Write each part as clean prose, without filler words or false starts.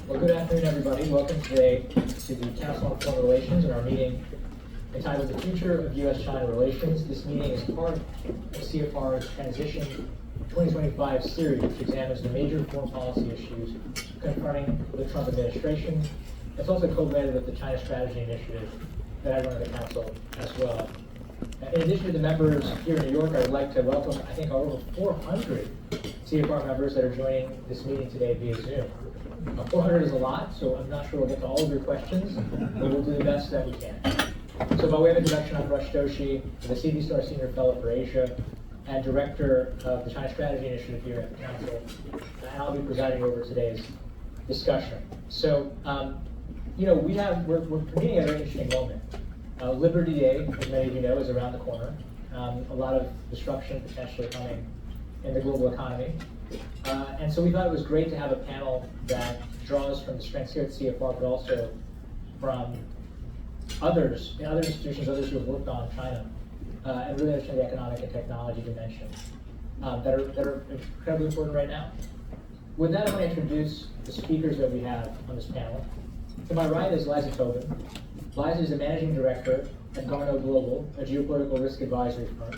Well, good afternoon, everybody. Welcome today to the Council on Foreign Relations and our meeting entitled The Future of U.S.-China Relations. This meeting is part of CFR's Transition 2025 series, which examines the major foreign policy issues confronting the Trump administration. It's also co-led with the China Strategy Initiative that I run at the Council as well. In addition to the members here in New York, I would like to welcome, I think, over 400 CFR members that are joining this meeting today via Zoom. 400 is a lot, so I'm not sure we'll get to all of your questions, but we'll do the best that we can. So by way of introduction, I'm Doshi, the Starr Senior Fellow for Asia and Director of the China Strategy Initiative here at the Council, and I'll be presiding over today's discussion. So, we're convening at a very interesting moment. Liberty Day, as many of you know, is around the corner. A lot of disruption potentially coming in the global economy. And so we thought it was great to have a panel that draws from the strengths here at CFR, but also from others, in other institutions, others who have worked on China, and really understand the economic and technology dimensions that are incredibly important right now. With that, I want to introduce the speakers that we have on this panel. To my right is Liza Tobin. Liza is the Managing Director at Garnaut Global, a geopolitical risk advisory firm,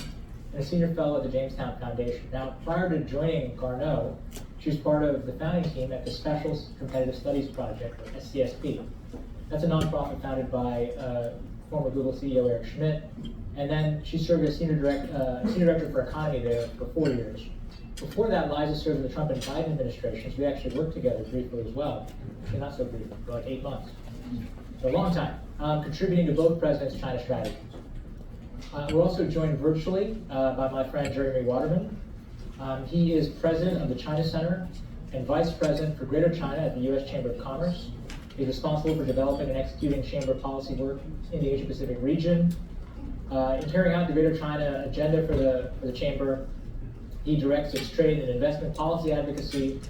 and a Senior Fellow at the Jamestown Foundation. Now, prior to joining Garnaut, she was part of the founding team at the Special Competitive Studies Project, or SCSP. That's a nonprofit founded by former Google CEO Eric Schmidt, and then she served as Senior Director for Economy there for 4 years. Before that, Liza served in the Trump and Biden administrations. We actually worked together briefly as well. Actually, not so briefly, for like 8 months. So a long time, contributing to both presidents' China strategies. We're also joined virtually by my friend Jeremie Waterman. He is president of the China Center and vice president for Greater China at the U.S. Chamber of Commerce. He's responsible for developing and executing chamber policy work in the Asia-Pacific region. In carrying out the Greater China agenda for the chamber, he directs its trade and investment policy advocacy,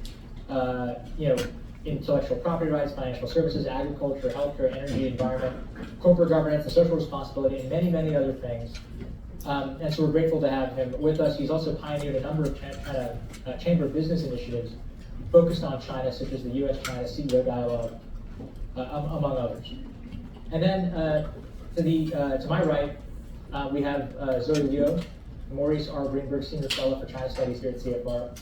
intellectual property rights, financial services, agriculture, healthcare, energy, environment, corporate governance, and social responsibility, and many, many other things. And so we're grateful to have him with us. He's also pioneered a number of chamber business initiatives focused on China, such as the U.S.-China CEO dialogue, among others. And then to my right, we have Zoe Liu, Maurice Greenberg Senior Fellow for China Studies here at CFR.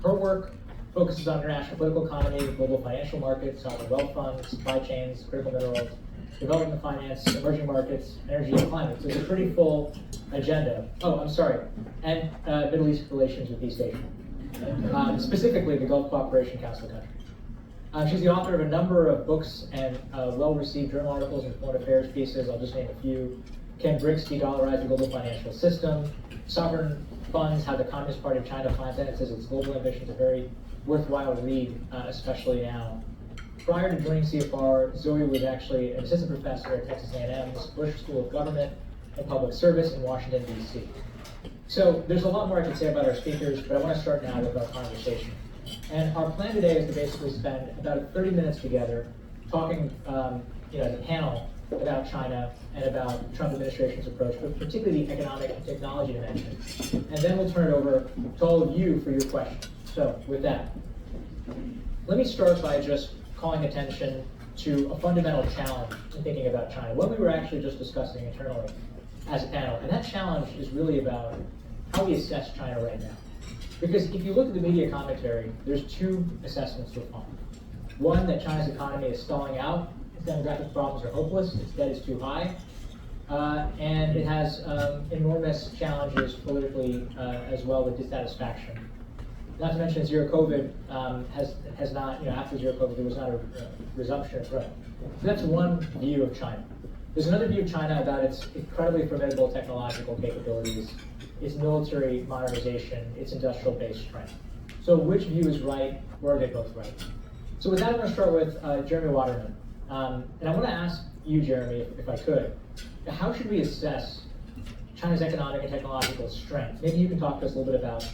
Her work focuses on international political economy, global financial markets, sovereign wealth funds, supply chains, critical minerals, development finance, emerging markets, energy, and climate. So it's a pretty full agenda. And Middle East relations with East Asia, specifically the Gulf Cooperation Council countries. She's the author of a number of books and well-received journal articles and foreign affairs pieces. I'll just name a few. Can BRICS de-dollarize the global financial system? Sovereign funds, how the Communist Party of China finances its global ambitions, a very worthwhile read, especially now. Prior to joining CFR, Zoe was actually an assistant professor at Texas A&M's Bush School of Government and Public Service in Washington, D.C. So there's a lot more I could say about our speakers, but I want to start now with our conversation. And our plan today is to basically spend about 30 minutes together talking, as a panel about China and about the Trump administration's approach, but particularly the economic and technology dimension. And then we'll turn it over to all of you for your questions. So with that, let me start by just calling attention to a fundamental challenge in thinking about China, what we were actually just discussing internally as a panel. And that challenge is really about how we assess China right now. Because if you look at the media commentary, there's two assessments so far. One, that China's economy is stalling out, its demographic problems are hopeless, its debt is too high, and it has enormous challenges politically as well with dissatisfaction. Not to mention zero COVID has not, after zero COVID, there was not a resumption of growth. So that's one view of China. There's another view of China about its incredibly formidable technological capabilities, its military modernization, its industrial base strength. So which view is right, or are they both right? So with that, I'm going to start with Jeremie Waterman. And I want to ask you, Jeremie, if I could, how should we assess China's economic and technological strength? Maybe you can talk to us a little bit about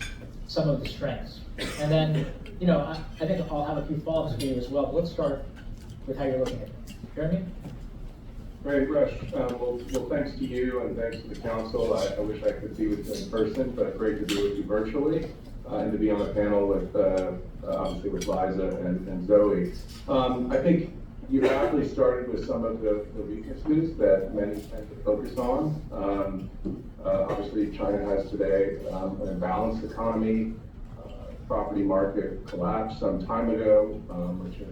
some of the strengths. And then, I think I'll have a few follow-ups for you as well, but let's start with how you're looking at it. Jeremie? Great, Rush. Well, thanks to you and thanks to the council. I wish I could be with you in person, but great to be with you virtually. and to be on a panel with, obviously with Liza and Zoe. I think you aptly started with some of the weaknesses that many tend to focus on. Obviously, China has today an imbalanced economy. Property market collapsed some time ago, which has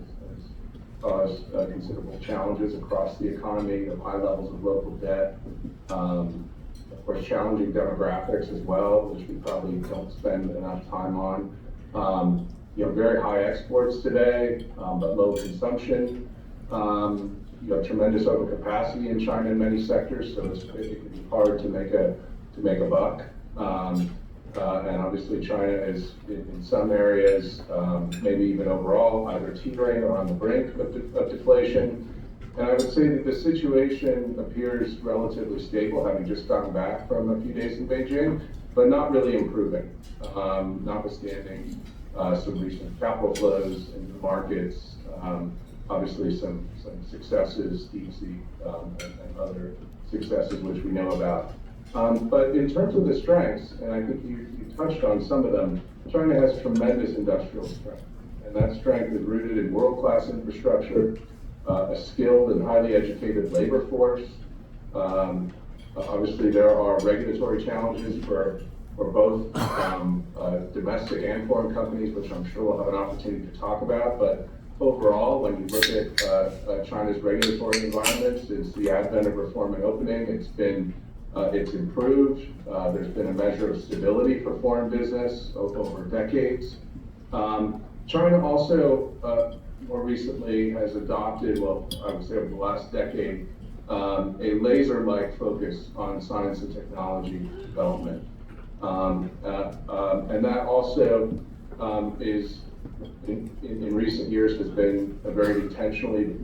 caused considerable challenges across the economy, of high levels of local debt. Of course, challenging demographics as well, which we probably don't spend enough time on. Very high exports today, but low consumption. You have tremendous overcapacity in China in many sectors, so it can be hard to make a buck. And obviously China is in some areas, maybe even overall, either teetering or on the brink of deflation. And I would say that the situation appears relatively stable, having just gotten back from a few days in Beijing, but not really improving, notwithstanding some recent capital flows in the markets, obviously some successes, deep-sea and other successes which we know about. But in terms of the strengths, and I think you touched on some of them, China has tremendous industrial strength. And that strength is rooted in world-class infrastructure, a skilled and highly educated labor force. Obviously, there are regulatory challenges for both domestic and foreign companies, which I'm sure we'll have an opportunity to talk about. But overall, when you look at China's regulatory environment, since the advent of reform and opening, it's improved. There's been a measure of stability for foreign business over decades. China also, more recently, has adopted, well, I would say over the last decade, a laser-like focus on science and technology development. And that also is, in recent years, has been very intentionally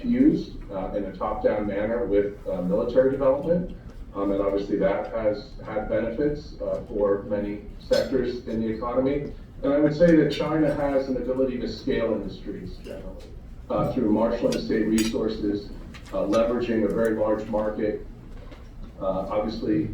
fused in a top-down manner with military development. And obviously that has had benefits for many sectors in the economy. And I would say that China has an ability to scale industries generally through marshaling state resources, leveraging a very large market, obviously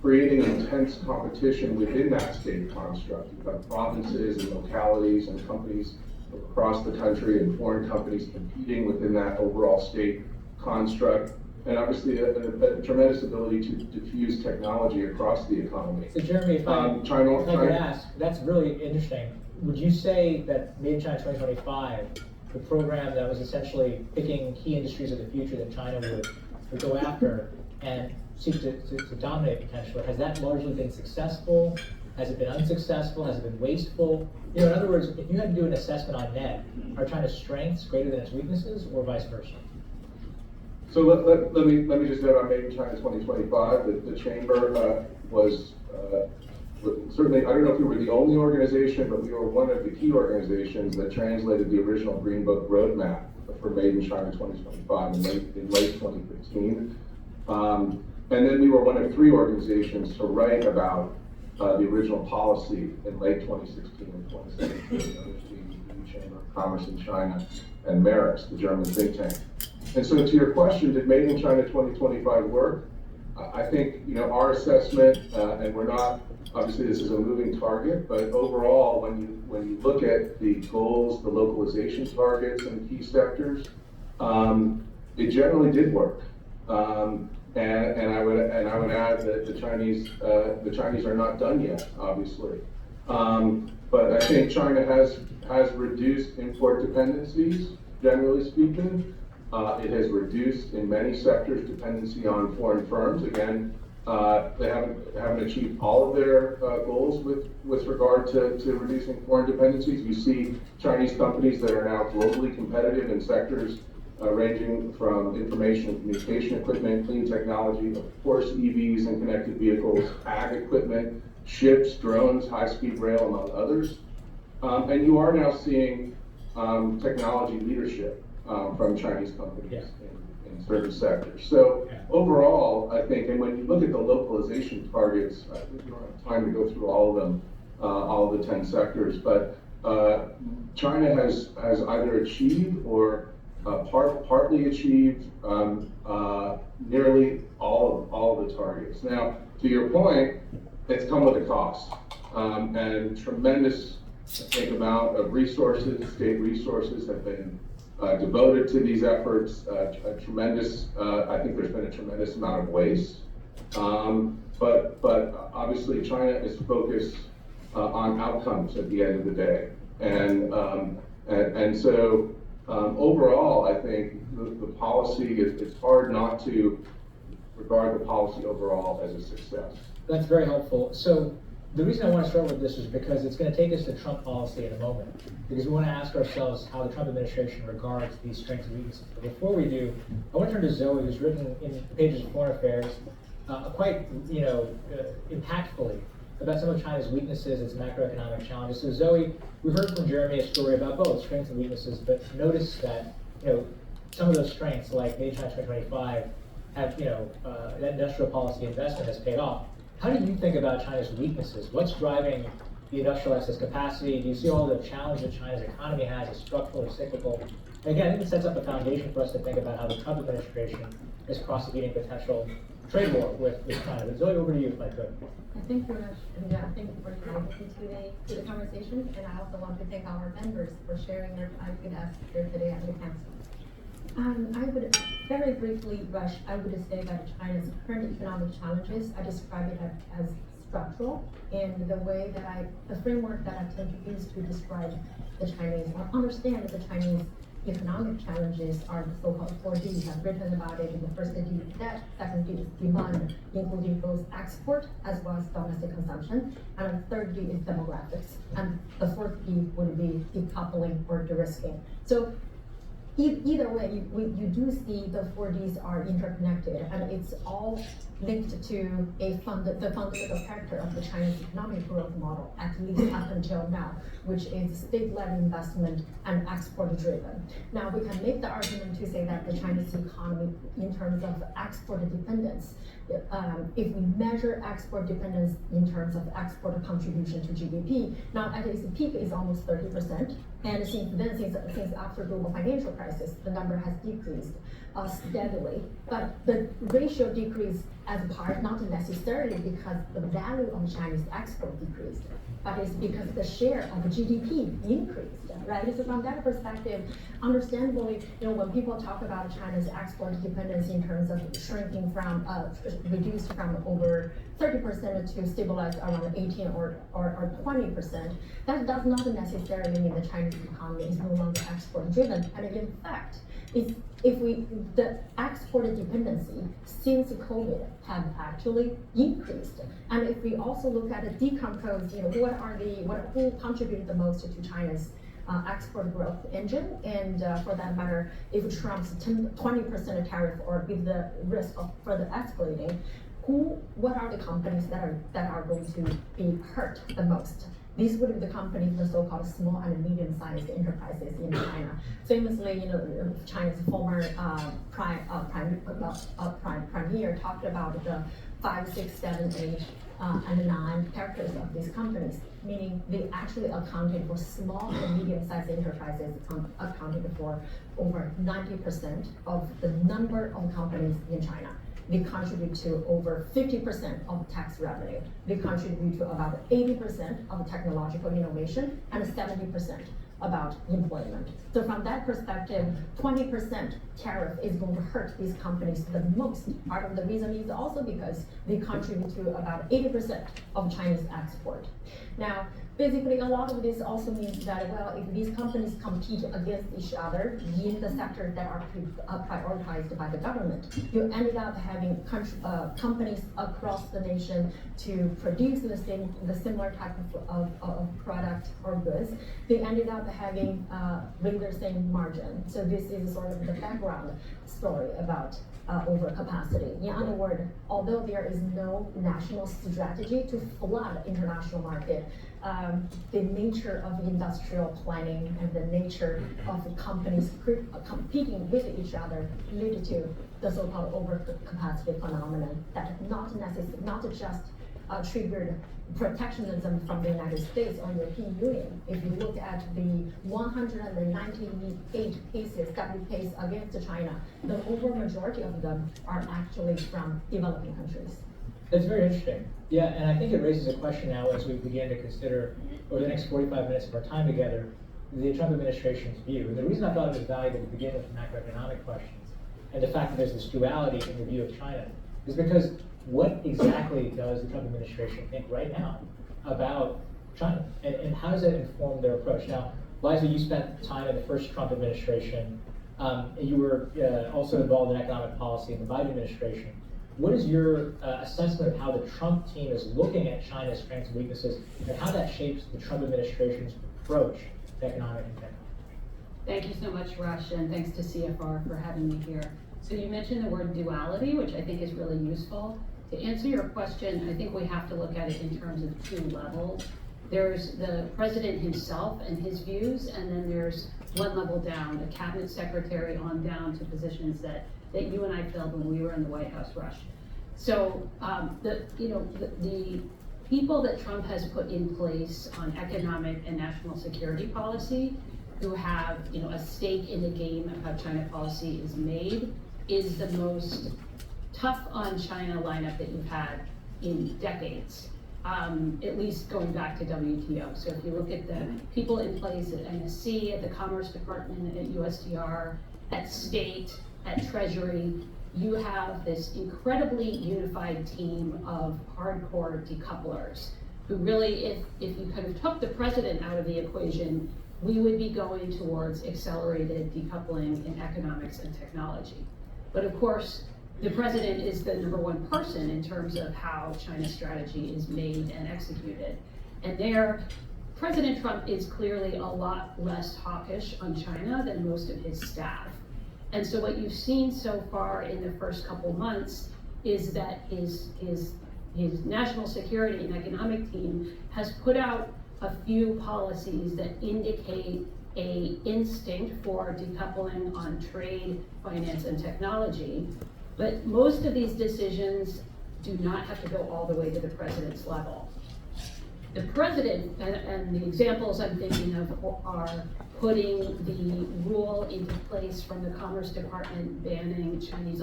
creating intense competition within that state construct. You've got provinces and localities and companies across the country and foreign companies competing within that overall state construct. And obviously a tremendous ability to diffuse technology across the economy. So Jeremie, if I could ask, that's really interesting. Would you say that Made in China 2025, the program that was essentially picking key industries of the future that China would go after and seek to dominate potentially, has that largely been successful? Has it been unsuccessful? Has it been wasteful? In other words, if you had to do an assessment on net, are China's strengths greater than its weaknesses or vice versa? So let me just note on Made in China 2025 that the Chamber was certainly, I don't know if we were the only organization, but we were one of the key organizations that translated the original Green Book roadmap for Made in China 2025 in late 2015. And then we were one of 3 organizations to write about the original policy in late 2016 and 2017, the Chamber of Commerce in China and Maurice, the German think tank. And so to your question, did Made in China 2025 work? I think, our assessment, and we're not, obviously this is a moving target, but overall, when you look at the goals, the localization targets in key sectors, it generally did work. And I would add that the Chinese are not done yet, obviously. But I think China has reduced import dependencies, generally speaking. It has reduced in many sectors dependency on foreign firms. Again, they haven't achieved all of their goals with regard to reducing foreign dependencies. You see Chinese companies that are now globally competitive in sectors ranging from information and communication equipment, clean technology, of course EVs and connected vehicles, ag equipment, ships, drones, high-speed rail, among others. And you are now seeing technology leadership from Chinese companies in certain sectors. So overall, I think, and when you look at the localization targets, I think we don't have time to go through all of them, all of the 10 sectors, but China has either achieved or partly achieved nearly all of the targets. Now, to your point, it's come with a cost. and tremendous, I think, amount of resources, state resources have been devoted to these efforts. A tremendous, I think there's been a tremendous amount of waste. But obviously China is focused on outcomes at the end of the day. And so overall, I think the policy, it's hard not to regard the policy overall as a success. That's very helpful. So the reason I want to start with this is because it's going to take us to Trump policy in a moment, because we want to ask ourselves how the Trump administration regards these strengths and weaknesses. But before we do, I want to turn to Zoe, who's written in the pages of Foreign Affairs quite, impactfully about some of China's weaknesses, its macroeconomic challenges. So Zoe, we've heard from Jeremie a story about both strengths and weaknesses, but notice that, some of those strengths, like Made in China 2025, have, that industrial policy investment has paid off. How do you think about China's weaknesses? What's driving the industrial excess capacity? Do you see all the challenge that China's economy has as structural or cyclical? And again, I think it sets up a foundation for us to think about how the Trump administration is prosecuting potential trade war with China. But Zoe, over to you, if I could. Thank you, Raj, and thank you for inviting me to the conversation. And I also want to thank our members for sharing their time with us here today at the council. I would very briefly, Rush, I would say that China's current economic challenges, I describe it as structural, and the framework that I tend to use to describe the Chinese, or understand the Chinese economic challenges are the so-called 4Ds. I've written about it in the first D is debt, second D is demand, including both export as well as domestic consumption, and the third D is demographics, and the fourth D would be decoupling or de-risking. So either way, you do see the 4Ds are interconnected, and it's all linked to the fundamental character of the Chinese economic growth model, at least up until now, which is state-led investment and export-driven. Now, we can make the argument to say that the Chinese economy, in terms of export dependence, if we measure export dependence in terms of export contribution to GDP, now at its peak is almost 30%, and since after global financial crisis, the number has decreased steadily. But the ratio decreased as part, not necessarily because the value of Chinese export decreased, but it's because the share of GDP increased, right? So from that perspective, understandably, when people talk about China's export dependence in terms of shrinking from, reduced from over 30% to stabilize around 18 or 20%, that does not necessarily mean the Chinese economy is no longer export driven. And in fact, the export dependency since COVID have actually increased. And if we also look at the decompose, who contributed the most to China's export growth engine, and for that matter, if Trump's 20% tariff or if the risk of further escalating, what are the companies that are going to be hurt the most? These would be the companies, the so-called small and medium-sized enterprises in China. Famously, China's former premier talked about the 5, 6, 7, 8, and 9 characters of these companies, meaning they actually accounted for small and medium-sized enterprises, accounted for over 90% of the number of companies in China. They contribute to over 50% of tax revenue. They contribute to about 80% of technological innovation and 70% about employment. So from that perspective, 20% tariff is going to hurt these companies the most. Part of the reason is also because they contribute to about 80% of Chinese export. Now, basically, a lot of this also means that, well, if these companies compete against each other in the sectors that are prioritized by the government, you ended up having companies across the nation to produce the similar type of product or goods. They ended up having the same margin. So this is sort of the background story about overcapacity. In other words, although there is no national strategy to flood international market, the nature of industrial planning and the nature of the companies competing with each other lead to the so-called overcapacity phenomenon that not just triggered protectionism from the United States or European Union. If you look at the 198 cases that we face against China, the overall majority of them are actually from developing countries. That's very interesting. Yeah, and I think it raises a question now as we begin to consider, over the next 45 minutes of our time together, the Trump administration's view. And the reason I thought it was valuable to begin with macroeconomic questions and the fact that there's this duality in the view of China is because what exactly does the Trump administration think right now about China? And how does that inform their approach? Now, Liza, you spent time in the first Trump administration. You were also involved in economic policy in the Biden administration. What is your assessment of how the Trump team is looking at China's strengths and weaknesses, and how that shapes the Trump administration's approach to economic and technology? Thank you so much, Rush, and thanks to CFR for having me here. So you mentioned the word duality, which I think is really useful. To answer your question, I think we have to look at it in terms of two levels. There's the president himself and his views, and then there's one level down, the cabinet secretary on down to positions that you and I filled when we were in the White House, Rush. So the people that Trump has put in place on economic and national security policy, who have a stake in the game of how China policy is made, is the most tough on China lineup that you've had in decades. At least going back to WTO. So if you look at the people in place at NSC, at the Commerce Department, at USTR, at State, at Treasury, you have this incredibly unified team of hardcore decouplers who really, if you kind of took the president out of the equation, we would be going towards accelerated decoupling in economics and technology. But of course, the president is the number one person in terms of how China's strategy is made and executed. And there, President Trump is clearly a lot less hawkish on China than most of his staff. And so what you've seen so far in the first couple months is that his national security and economic team has put out a few policies that indicate a instinct for decoupling on trade, finance, and technology. But most of these decisions do not have to go all the way to the president's level. The president, and the examples I'm thinking of are putting the rule into place from the Commerce Department banning Chinese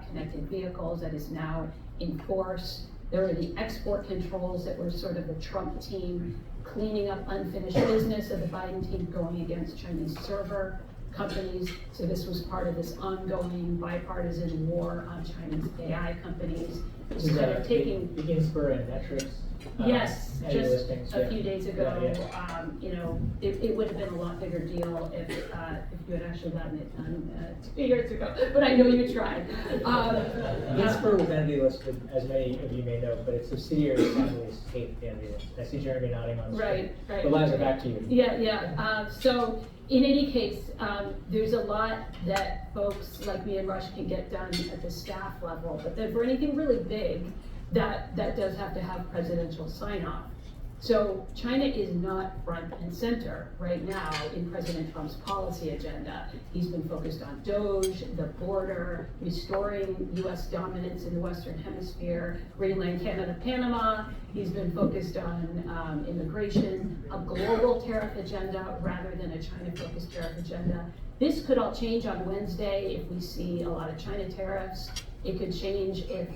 connected vehicles that is now in force. There are the export controls that were sort of the Trump team cleaning up unfinished business of the Biden team going against Chinese server companies. So this was part of this ongoing bipartisan war on Chinese AI companies. Is Kind that of taking Ginsburg and metrics? Yes, annual just listings, a few days ago, Yeah. It would have been a lot bigger deal if you had actually gotten it done 2 years ago, but I know you tried. Ginsburg was entity listed, as many of you may know, but it's subsidiary of the state entity list. I see Jeremie nodding on the screen. Right. But Liza, back to you. Yeah. So in any case, there's a lot that folks like me and Rush can get done at the staff level, but then for anything really big, that does have to have presidential sign-off. So China is not front and center right now in President Trump's policy agenda. He's been focused on DOGE, the border, restoring US dominance in the Western Hemisphere, Greenland, Canada, Panama. He's been focused on immigration, a global tariff agenda rather than a China-focused tariff agenda. This could all change on Wednesday if we see a lot of China tariffs. It could change if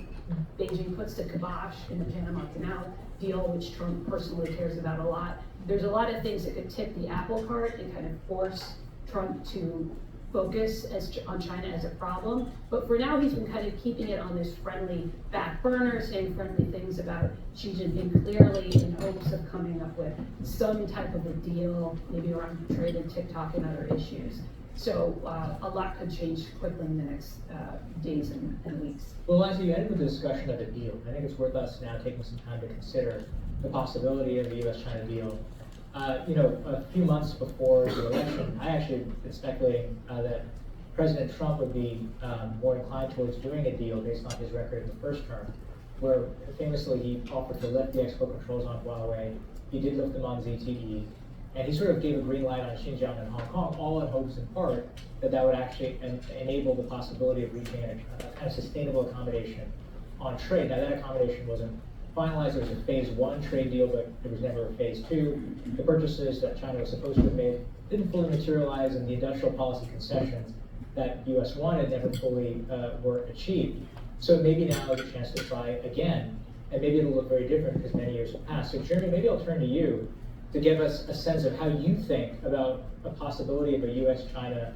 Beijing puts the kibosh in the Panama Canal deal, which Trump personally cares about a lot. There's a lot of things that could tip the apple cart and kind of force Trump to focus on China as a problem. But for now, he's been kind of keeping it on this friendly back burner, saying friendly things about Xi Jinping clearly in hopes of coming up with some type of a deal, maybe around trade and TikTok and other issues. So a lot could change quickly in the next days and weeks. Well, Liza, you ended with the discussion of a deal. I think it's worth us now taking some time to consider the possibility of the U.S.-China deal. A few months before the election, I actually been speculating that President Trump would be more inclined towards doing a deal based on his record in the first term, where famously he offered to lift the export controls on Huawei. He did lift them on ZTE. And he sort of gave a green light on Xinjiang and Hong Kong, all in hopes in part that would actually enable the possibility of reaching a kind of sustainable accommodation on trade. Now that accommodation wasn't finalized. There was a phase 1 trade deal, but there was never a phase 2. The purchases that China was supposed to have made didn't fully materialize, and the industrial policy concessions that the U.S. wanted never fully were achieved. So maybe now is a chance to try again. and maybe it'll look very different because many years have passed. So Jeremie, maybe I'll turn to you to give us a sense of how you think about a possibility of a US-China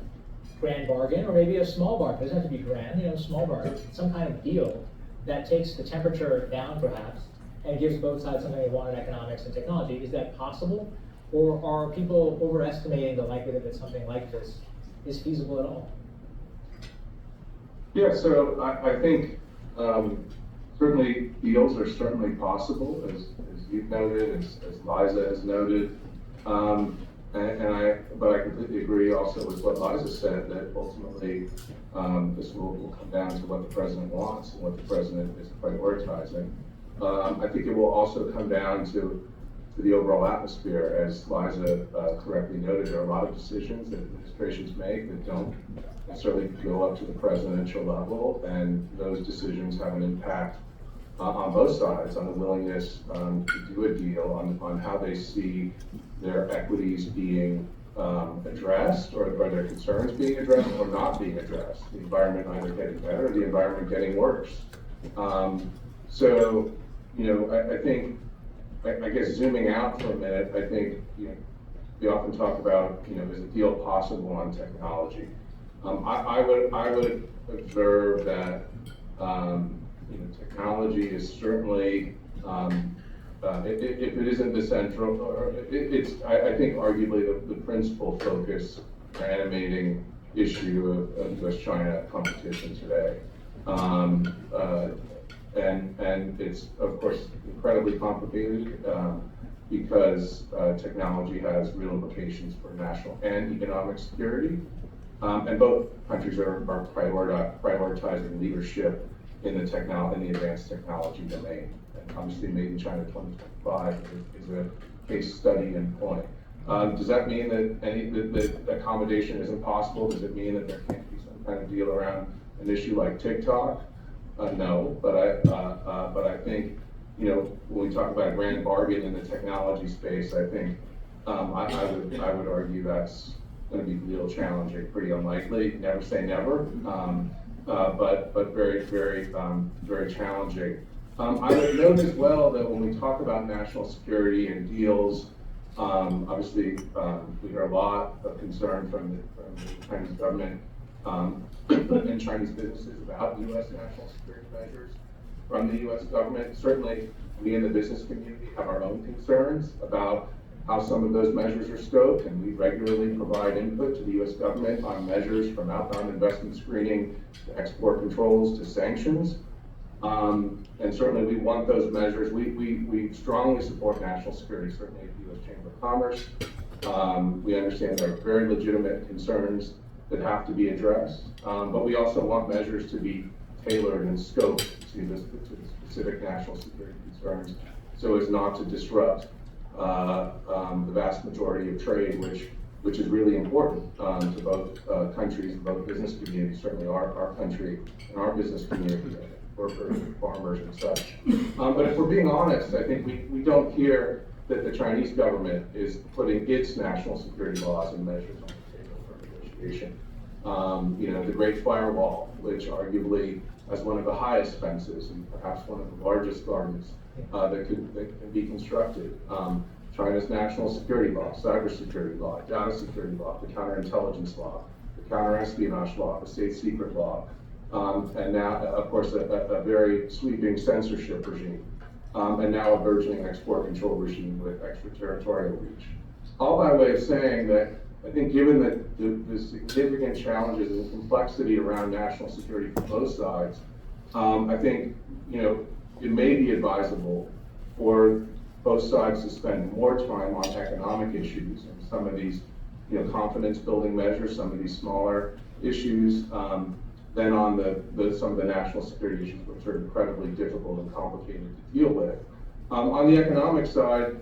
grand bargain, or maybe a small bargain. It doesn't have to be grand, small bargain, some kind of deal that takes the temperature down perhaps and gives both sides something they want in economics and technology. Is that possible? Or are people overestimating the likelihood that something like this is feasible at all? Yeah, so I think certainly deals are certainly possible, as you've noted, as Liza has noted. But I completely agree also with what Liza said, that ultimately this will come down to what the president wants and what the president is prioritizing. I think it will also come down to the overall atmosphere. As Liza correctly noted, there are a lot of decisions that administrations make that don't necessarily go up to the presidential level, and those decisions have an impact on both sides, on the willingness to do a deal, on how they see their equities being addressed, or their concerns being addressed or not being addressed. The environment either getting better or the environment getting worse. So, I think, I guess zooming out for a minute, I think, we often talk about, is a deal possible on technology? I would observe that, technology is certainly, if it isn't the central, or it's, I think arguably the principal focus or animating issue of US-China competition today. And it's, of course, incredibly complicated because technology has real implications for national and economic security. And both countries are prioritizing leadership in the advanced technology domain. And obviously, Made in China 2025 is a case study in point. Does that mean that accommodation isn't possible? Does it mean that there can't be some kind of deal around an issue like TikTok? No, but I think, when we talk about a grand bargain in the technology space, I think I would argue that's going to be real challenging, pretty unlikely. Never say never, but very, very, very challenging. I would note as well that when we talk about national security and deals, obviously we hear a lot of concern from the Chinese government and Chinese businesses about U.S. national security measures from the U.S. government. Certainly, we in the business community have our own concerns about how some of those measures are scoped, and we regularly provide input to the U.S. government on measures from outbound investment screening to export controls to sanctions. And certainly we want those measures. We strongly support national security, certainly at the U.S. Chamber of Commerce. We understand there are very legitimate concerns that have to be addressed, but we also want measures to be tailored and scoped to the specific national security concerns, so as not to disrupt the vast majority of trade, which is really important to both countries, both business communities, certainly our country and our business community, workers and farmers and such. But if we're being honest, I think we don't hear that the Chinese government is putting its national security laws and measures on the table for negotiation. The Great Firewall, which arguably has one of the highest fences and perhaps one of the largest gardens that can be constructed. China's national security law, cybersecurity law, data security law, the counterintelligence law, the counterespionage law, the state secret law, and now, of course, a very sweeping censorship regime, and now a burgeoning export control regime with extraterritorial reach. All by way of saying that I think given the significant challenges and complexity around national security for both sides, I think, it may be advisable for both sides to spend more time on economic issues and some of these, confidence building measures, some of these smaller issues, than on some of the national security issues, which are incredibly difficult and complicated to deal with. On the economic side,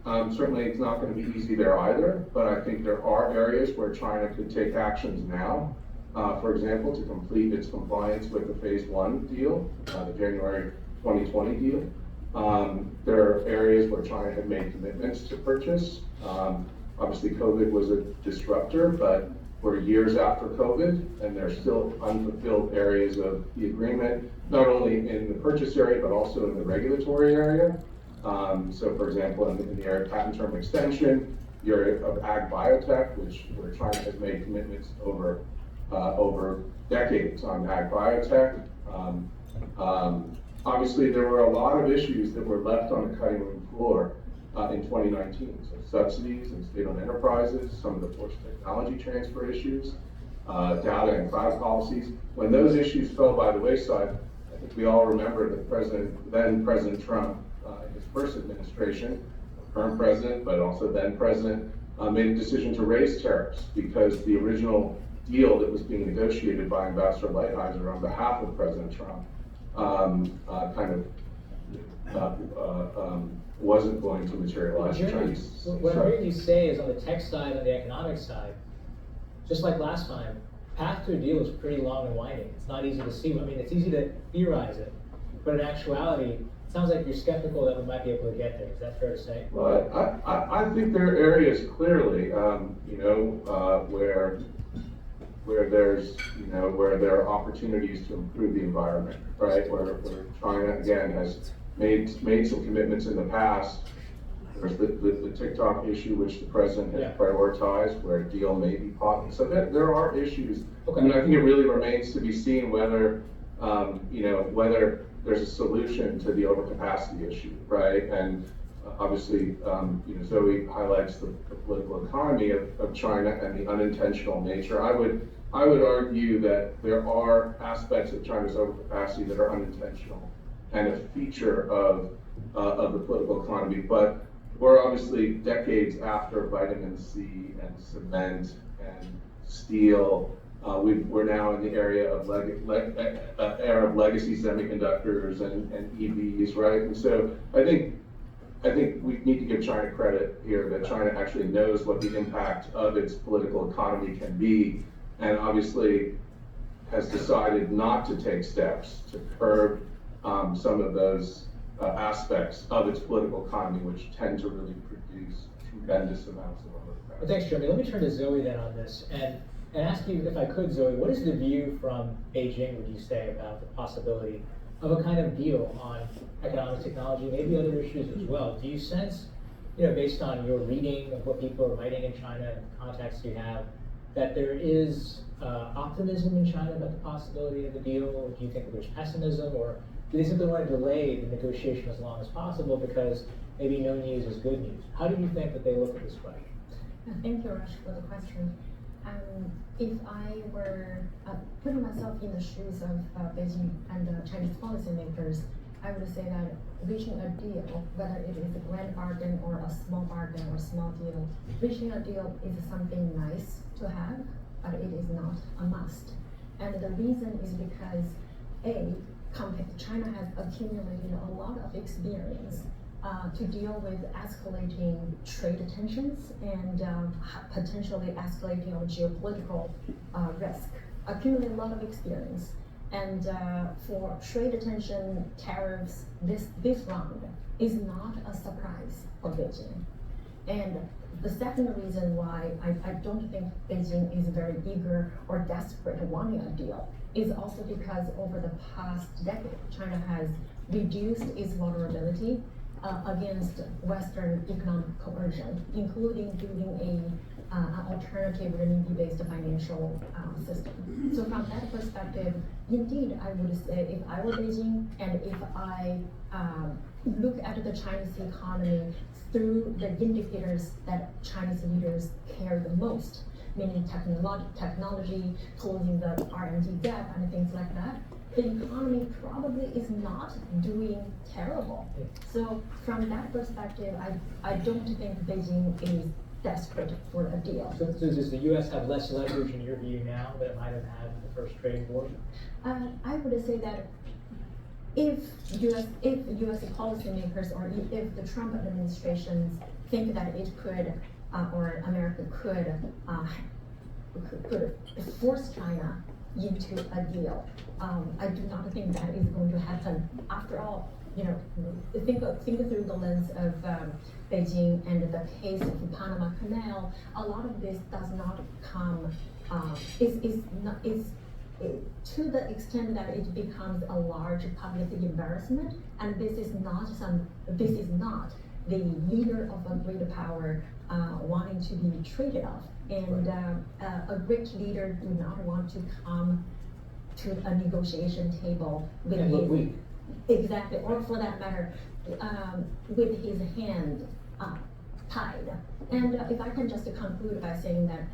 certainly it's not going to be easy there either, but I think there are areas where China could take actions now, for example, to complete its compliance with the Phase 1 deal, the January 2020 deal. There are areas where China had made commitments to purchase. Obviously, COVID was a disruptor, but we're years after COVID, and there's still unfulfilled areas of the agreement, not only in the purchase area, but also in the regulatory area. So for example, in the area of patent term extension, the area of ag biotech, which where China has made commitments over decades on ag biotech. Obviously, there were a lot of issues that were left on the cutting room floor in 2019. So subsidies and state-owned enterprises, some of the forced technology transfer issues, data and cloud policies. When those issues fell by the wayside, I think we all remember that then President Trump, in his first administration, current president, but also then president, made a decision to raise tariffs because the original deal that was being negotiated by Ambassador Lighthizer on behalf of President Trump wasn't going to materialize. Jeremie, what I'm hearing you say is on the tech side, on the economic side, just like last time, path to a deal is pretty long and winding. It's not easy to see. I mean, it's easy to theorize it, but in actuality, it sounds like you're skeptical that we might be able to get there. Is that fair to say? Well, I think there are areas clearly, where there's, where there are opportunities to improve the environment, right? Where China, again, has made some commitments in the past. There's the TikTok issue, which the president has prioritized, where a deal may be possible. So there are issues. Okay. I mean, I think it really remains to be seen whether, whether there's a solution to the overcapacity issue, right? And obviously, Zoe highlights the political economy of China and the unintentional nature. I would argue that there are aspects of China's overcapacity that are unintentional and a feature of the political economy. But we're obviously decades after vitamin C and cement and steel. We're now in the area of legacy semiconductors and EVs, right? And so I think we need to give China credit here that China actually knows what the impact of its political economy can be, and obviously has decided not to take steps to curb some of those aspects of its political economy, which tend to really produce tremendous amounts of overcapacity. Well, thanks, Jeremie. Let me turn to Zoe then on this and ask you, if I could, Zoe, what is the view from Beijing, would you say, about the possibility of a kind of deal on economic technology, maybe other issues as well? Do you sense, based on your reading of what people are writing in China and the contacts you have, that there is optimism in China about the possibility of a deal? Or do you think that there's pessimism, or do they simply want to delay the negotiation as long as possible because maybe no news is good news? How do you think that they look at this question? Thank you, Rush, for the question. If I were putting myself in the shoes of Beijing and Chinese policymakers, I would say that reaching a deal, whether it is a grand bargain or a small bargain or small deal, reaching a deal is something nice to have, but it is not a must. And the reason is because China has accumulated a lot of experience to deal with escalating trade tensions and potentially escalating of geopolitical risk. Accumulate a lot of experience. And for trade tension, tariffs, this round is not a surprise for Beijing. And the second reason why I don't think Beijing is very eager or desperate wanting a deal is also because over the past decade, China has reduced its vulnerability against Western economic coercion, including building an alternative renminbi-based financial system. So from that perspective, indeed, I would say if I were Beijing and if I look at the Chinese economy through the indicators that Chinese leaders care the most, meaning technology, closing the R&D gap and things like that, the economy probably is not doing terrible. So from that perspective, I don't think Beijing is desperate for a deal. So does the U.S. have less leverage in your view now than it might have had in the first trade war? I would say that if U.S. policymakers or if the Trump administration think that it could or America could force China into a deal, I do not think that is going to happen. After all, think through the lens of Beijing and the case of the Panama Canal, a lot of this does not come, to the extent that it becomes a large public embarrassment, and this is not the leader of a great power wanting to be treated of. And a great leader do not want to come to a negotiation table with And look weak. exactly, or for that matter, with his hand tied. And if I can just conclude by saying that,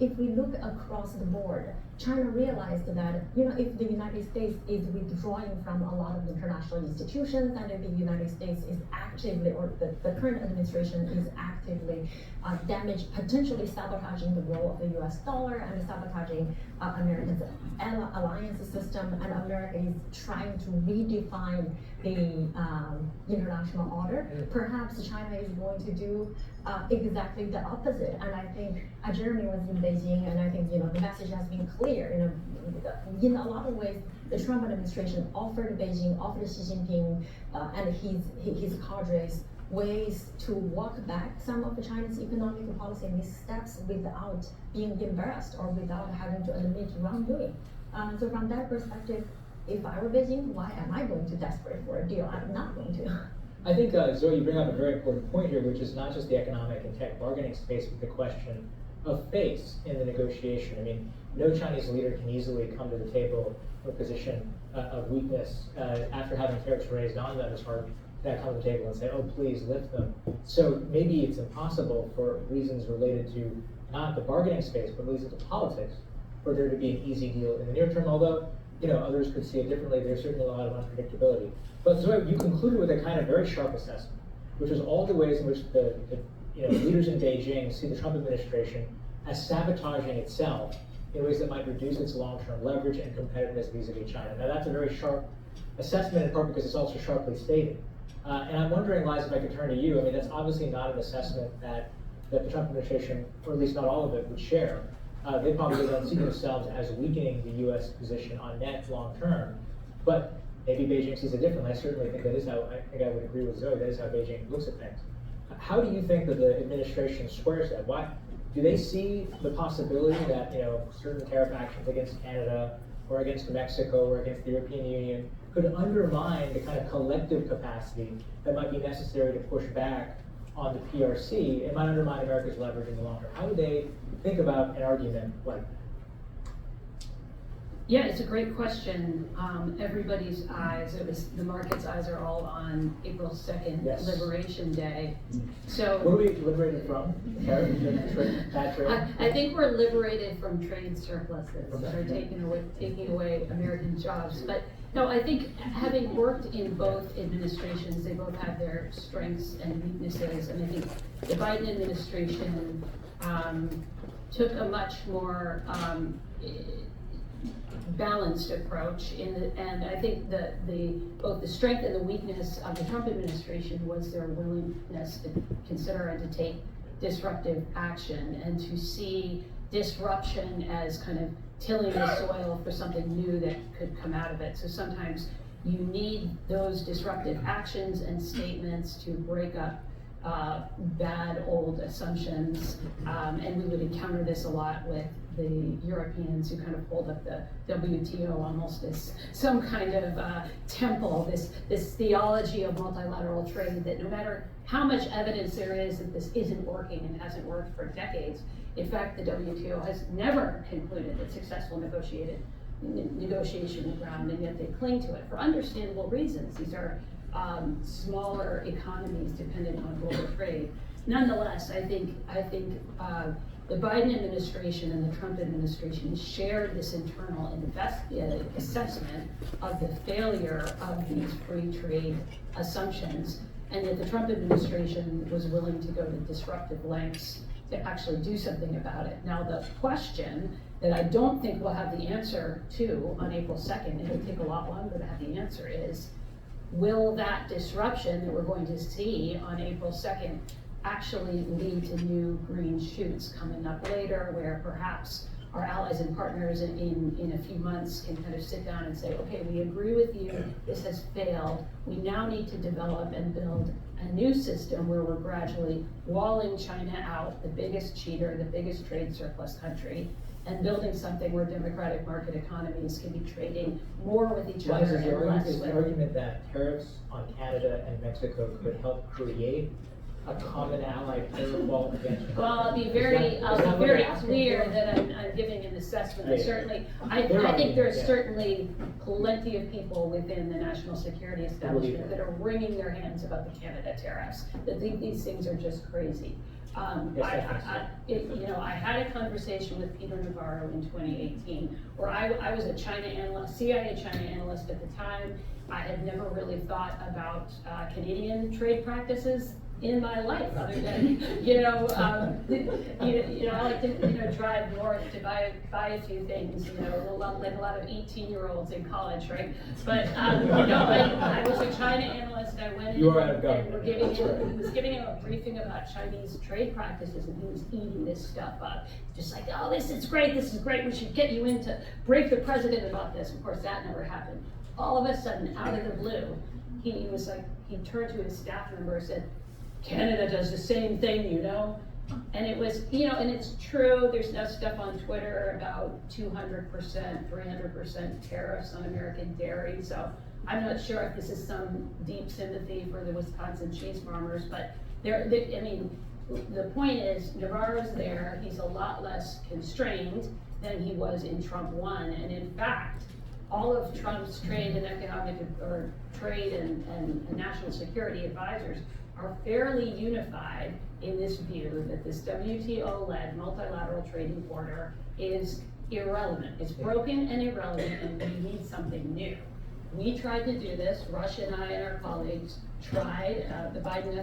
if we look across the board, China realized that, if the United States is withdrawing from a lot of international institutions, and if the United States is actively, or the current administration is actively potentially sabotaging the role of the US dollar and sabotaging America's alliance system, and America is trying to redefine the international order, perhaps China is going to do exactly the opposite. And I think Jeremie was in Beijing, and I think the message has been clear. In a lot of ways, the Trump administration offered Beijing, offered Xi Jinping and his cadres ways to walk back some of China's economic policy missteps without being embarrassed or without having to admit wrongdoing. So from that perspective, if I were Beijing, why am I going to desperate for a deal? I'm not going to. I think, Zoe, you bring up a very important point here, which is not just the economic and tech bargaining space, but the question of face in the negotiation. I mean, no Chinese leader can easily come to the table from a position of weakness after having tariffs raised on them. It's hard to come to the table and say, oh, please lift them. So maybe it's impossible for reasons related to not the bargaining space, but reasons to politics, for there to be an easy deal in the near term, although others could see it differently. There's certainly a lot of unpredictability. But Zoe, you concluded with a kind of very sharp assessment, which is all the ways in which the leaders in Beijing see the Trump administration as sabotaging itself in ways that might reduce its long-term leverage and competitiveness vis-a-vis China. Now that's a very sharp assessment, in part because it's also sharply stated. And I'm wondering, Liza, if I could turn to you. I mean, that's obviously not an assessment that the Trump administration, or at least not all of it, would share. They probably don't see themselves as weakening the U.S. position on net long-term, but maybe Beijing sees it differently. I certainly think that is how, I think I would agree with Zoe, that is how Beijing looks at things. How do you think that the administration squares that? Why do they see the possibility that certain tariff actions against Canada or against Mexico or against the European Union could undermine the kind of collective capacity that might be necessary to push back on the PRC? It might undermine America's leverage in the long term. How would they think about an argument like that? Yeah, it's a great question. Everybody's eyes, the market's eyes are all on April 2nd, Yes. Liberation Day. So What are we liberated from? Bad trade? I think we're liberated from trade surpluses, From that, or yeah. taking away American jobs. But no, I think having worked in both administrations, they both have their strengths and weaknesses. And I think the Biden administration took a much more balanced approach, and I think both the strength and the weakness of the Trump administration was their willingness to consider and to take disruptive action, and to see disruption as kind of tilling the soil for something new that could come out of it. So sometimes you need those disruptive actions and statements to break up bad old assumptions, and we would encounter this a lot with the Europeans, who kind of hold up the WTO almost as some kind of temple, this theology of multilateral trade, that no matter how much evidence there is that this isn't working and hasn't worked for decades, in fact, the WTO has never concluded a successful negotiation ground, and yet they cling to it for understandable reasons. These are smaller economies dependent on global trade. Nonetheless, I think the Biden administration and the Trump administration shared this internal assessment of the failure of these free trade assumptions, and that the Trump administration was willing to go to disruptive lengths to actually do something about it. Now, the question that I don't think we'll have the answer to on April 2nd, it'll take a lot longer to have the answer, is will that disruption that we're going to see on April 2nd actually lead to new green shoots coming up later, where perhaps our allies and partners in a few months can kind of sit down and say, okay, we agree with you, this has failed. We now need to develop and build a new system where we're gradually walling China out, the biggest cheater, the biggest trade surplus country, and building something where democratic market economies can be trading more with each other Liza, and less is the with. argument that tariffs on Canada and Mexico could help create a common allied tariff wall against China? Well, I'll be Is very that what you're asking clear for? that I'm giving an assessment. Yeah. Certainly, Their I think there's argument, yeah. certainly plenty of people within the national security establishment that are wringing their hands about the Canada tariffs, that think these things are just crazy. Yes, I had a conversation with Peter Navarro in 2018, where I was a China analyst, CIA China analyst at the time. I had never really thought about Canadian trade practices in my life, other than, I like to, drive north to buy a few things, like a lot of 18-year-olds in college, right? But, I was a China analyst, I went in. You are out of and we're government. he was giving him a briefing about Chinese trade practices, and he was eating this stuff up. Just like, oh, this is great, we should get you in to brief the president about this. Of course, that never happened. All of a sudden, out of the blue, he turned to his staff member and said, Canada does the same thing, And it was, and it's true, there's now stuff on Twitter about 200%, 300% tariffs on American dairy. So I'm not sure if this is some deep sympathy for the Wisconsin cheese farmers, but the point is, Navarro's there, he's a lot less constrained than he was in Trump 1. And in fact, all of Trump's trade and economic, or trade and national security advisors are fairly unified in this view that this WTO-led multilateral trading order is irrelevant. It's broken and irrelevant, and we need something new. We tried to do this. Rush and I and our colleagues tried. The Biden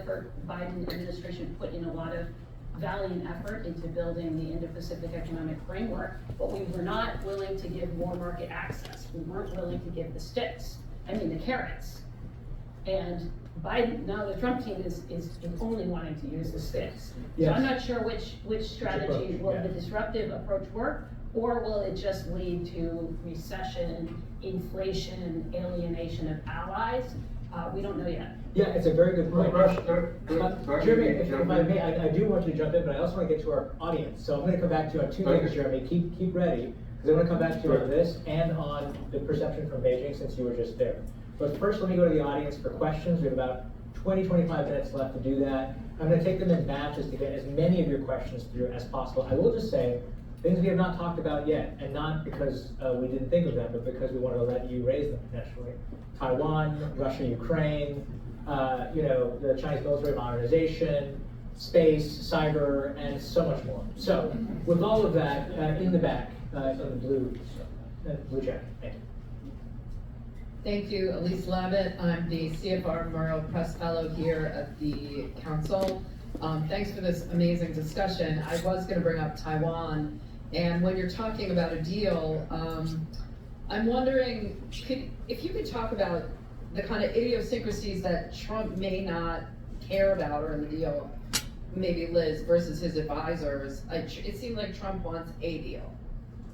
administration put in a lot of valiant effort into building the Indo-Pacific Economic Framework, but we were not willing to give more market access. We weren't willing to give the carrots. And Biden, now the Trump team is only wanting to use the sticks. Yes. So I'm not sure which strategy, will the disruptive approach work, or will it just lead to recession, inflation, alienation of allies? We don't know yet. Yeah, it's a very good point. Rush, Jeremy, if I may, I do want you to jump in, but I also want to get to our audience. So I'm going to come back to you on two things, Jeremy. Keep ready, because I want to come back to you on this and on the perception from Beijing, since you were just there. But first, let me go to the audience for questions. We have about 20-25 minutes left to do that. I'm going to take them in batches to get as many of your questions through as possible. I will just say, things we have not talked about yet, and not because we didn't think of them, but because we wanted to let you raise them potentially. Taiwan, Russia, Ukraine, the Chinese military modernization, space, cyber, and so much more. So, with all of that in the back, in the blue jacket. Thank you. Thank you, Elise Lavitt. I'm the CFR Memorial Press Fellow here at the Council. Thanks for this amazing discussion. I was going to bring up Taiwan, and when you're talking about a deal, I'm wondering if you could talk about the kind of idiosyncrasies that Trump may not care about or in the deal, maybe Liz versus his advisors. It seemed like Trump wants a deal.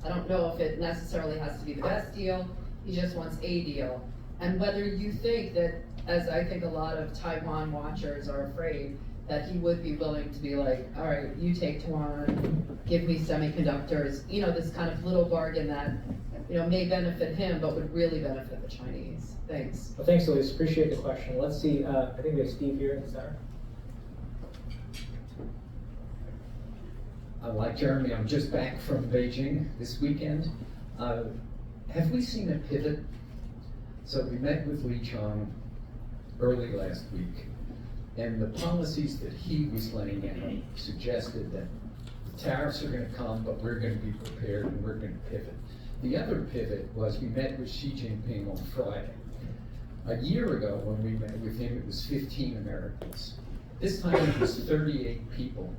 I don't know if it necessarily has to be the best deal. He just wants a deal. And whether you think that, as I think a lot of Taiwan watchers are afraid, that he would be willing to be like, all right, you take Taiwan, give me semiconductors, this kind of little bargain that, may benefit him, but would really benefit the Chinese. Thanks. Well, thanks, Elise. Appreciate the question. Let's see. I think we have Steve here in the center. Like Jeremy, I'm just back from Beijing this weekend. Have we seen a pivot? So we met with Li Chang early last week, and the policies that he was laying out suggested that the tariffs are going to come, but we're going to be prepared and we're going to pivot. The other pivot was we met with Xi Jinping on Friday. A year ago when we met with him, it was 15 Americans. This time it was 38 people,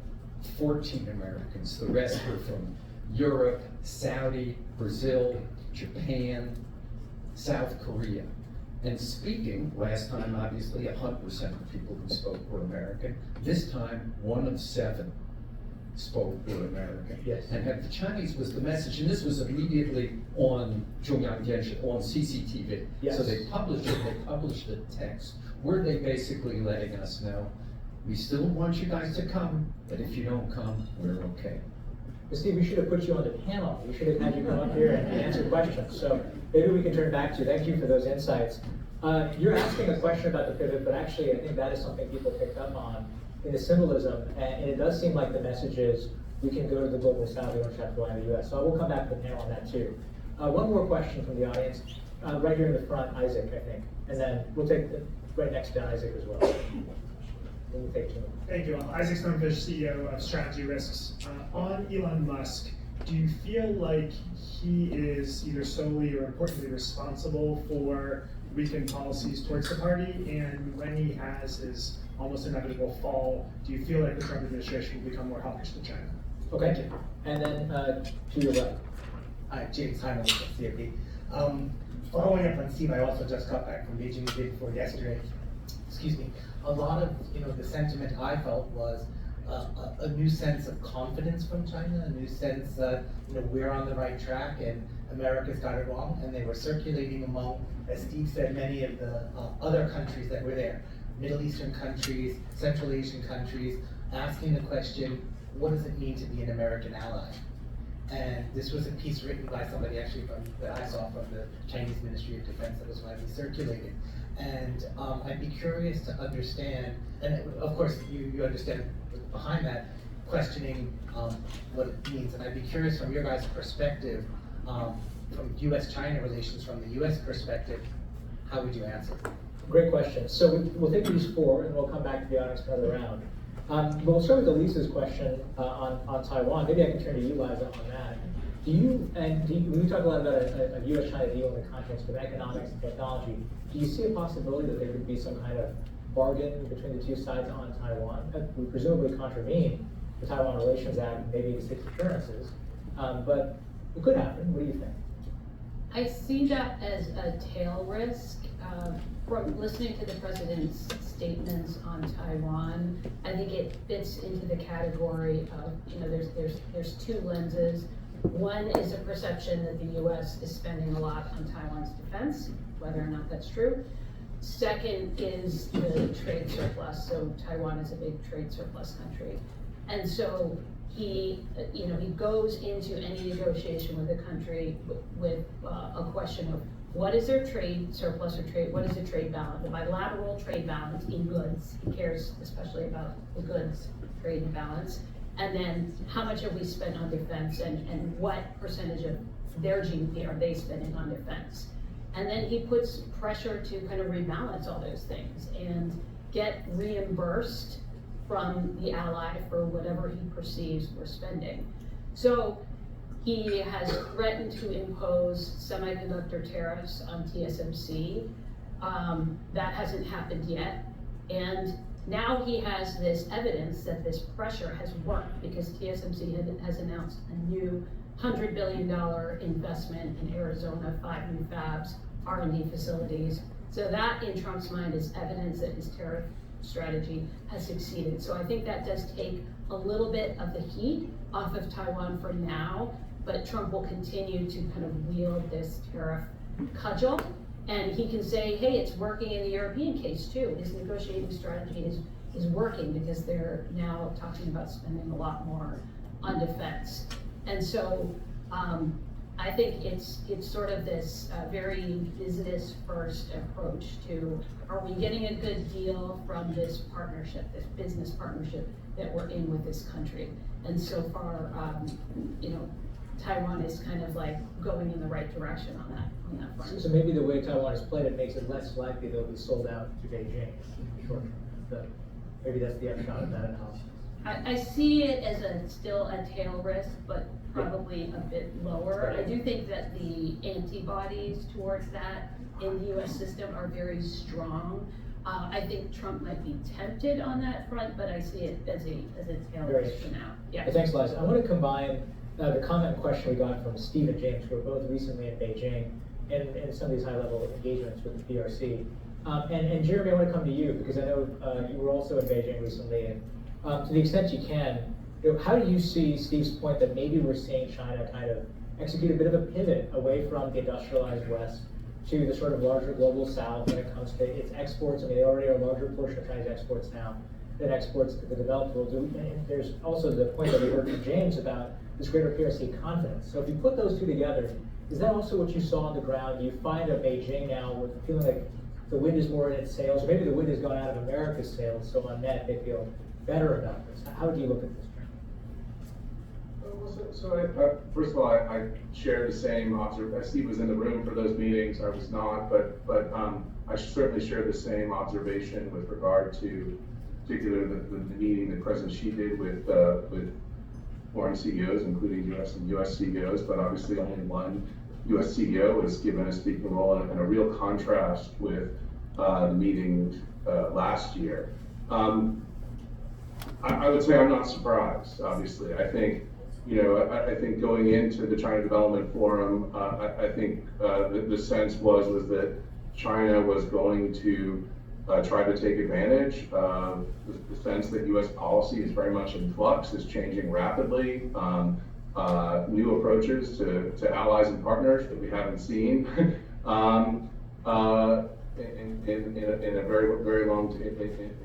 14 Americans. The rest were from Europe, Saudi, Brazil, Japan, South Korea. And speaking, last time obviously 100% of the people who spoke were American. This time, 1 of 7 spoke were American. Yes. And had the Chinese was the message, and this was immediately on Zhongyuan Genshin, on CCTV. Yes. So they published the text, where they basically letting us know, we still want you guys to come, but if you don't come, we're okay. But Steve, we should have put you on the panel. We should have had you come up here and answer questions. So maybe we can turn back to you. Thank you for those insights. You're asking a question about the pivot, but actually I think that is something people picked up on in the symbolism. And it does seem like the message is we can go to the global south, we don't have to rely on the US. So I will come back to the panel on that too. One more question from the audience, right here in the front, Isaac, I think. And then we'll take right next to Isaac as well. We'll take two more. Thank you. Isaac Stonefish, CEO of Strategy Risks. On Elon Musk, do you feel like he is either solely or importantly responsible for weakened policies towards the party? And when he has his almost inevitable fall, do you feel like the Trump administration will become more hawkish to China? Okay. Thank you. And then to your right. Hi, James Hyman with CFD. Following up on Steve, I also just got back from Beijing the day before yesterday. Excuse me. A lot of the sentiment I felt was a new sense of confidence from China, a new sense that we're on the right track and America's got it wrong, and they were circulating among, as Steve said, many of the other countries that were there, Middle Eastern countries, Central Asian countries, asking the question, what does it mean to be an American ally? And this was a piece written by somebody actually that I saw from the Chinese Ministry of Defense that was widely circulated. And I'd be curious to understand, and of course you understand behind that, questioning what it means. And I'd be curious from your guys' perspective, from US-China relations, from the US perspective, how would you answer? Great question. So we'll take these four and we'll come back to the audience for another round. We'll start with Elisa's question on Taiwan. Maybe I can turn to you, Liza, on that. When we talk a lot about a US-China deal in the context of economics and technology, do you see a possibility that there could be some kind of bargain between the two sides on Taiwan? That would presumably contravene the Taiwan Relations Act, maybe the six assurances, but it could happen. What do you think? I see that as a tail risk. From listening to the president's statements on Taiwan, I think it fits into the category of, there's two lenses. One is a perception that the U.S. is spending a lot on Taiwan's defense, whether or not that's true. Second is the trade surplus. So Taiwan is a big trade surplus country. And so he goes into any negotiation with a country with a question of what is their trade surplus or what is the trade balance, the bilateral trade balance in goods. He cares especially about the goods trade balance. And then how much have we spent on defense and what percentage of their GDP are they spending on defense? And then he puts pressure to kind of rebalance all those things and get reimbursed from the ally for whatever he perceives we're spending. So he has threatened to impose semiconductor tariffs on TSMC. That hasn't happened yet. And now he has this evidence that this pressure has worked because TSMC has announced a new $100 billion investment in Arizona, 5 new fabs, R&D facilities. So that, in Trump's mind, is evidence that his tariff strategy has succeeded. So I think that does take a little bit of the heat off of Taiwan for now, but Trump will continue to kind of wield this tariff cudgel. And he can say, hey, it's working in the European case too. His negotiating strategy is working because they're now talking about spending a lot more on defense. And so I think it's sort of this very business first approach to, are we getting a good deal from this partnership, this business partnership that we're in with this country? And so far, Taiwan is kind of like going in the right direction on that front. So maybe the way Taiwan is played, it makes it less likely they'll be sold out to Beijing in the short term. Maybe that's the upshot of that analysis. I see it as still a tail risk, but probably a bit lower. I do think that the antibodies towards that in the U.S. system are very strong. I think Trump might be tempted on that front, but I see it as a tail risk for now. Yeah. Thanks, Liza. I want to combine the comment and question we got from Steve and James, who were both recently in Beijing and some of these high-level engagements with the PRC. And Jeremie, I want to come to you because I know you were also in Beijing recently. And to the extent you can, how do you see Steve's point that maybe we're seeing China kind of execute a bit of a pivot away from the industrialized West to the sort of larger global South when it comes to its exports? I mean, they already are a larger portion of Chinese exports now than exports to the developed world. And there's also the point that we heard from James about this greater PRC confidence. So if you put those two together, is that also what you saw on the ground? Do you find that Beijing now with feeling like the wind is more in its sails, or maybe the wind has gone out of America's sails, so on net they feel better about this? How do you look at this? First of all, I share the same observation. Steve was in the room for those meetings. I was not, but I certainly share the same observation with regard to, particularly the meeting that President Xi did with foreign CEOs, including U.S. and U.S. CEOs. But obviously, only one U.S. CEO was given a speaking role, and a real contrast with the meeting last year. I would say I'm not surprised. Obviously, I think. I think going into the China Development Forum, I think the sense was that China was going to try to take advantage of the sense that U.S. policy is very much in flux, is changing rapidly, new approaches to allies and partners that we haven't seen in a very long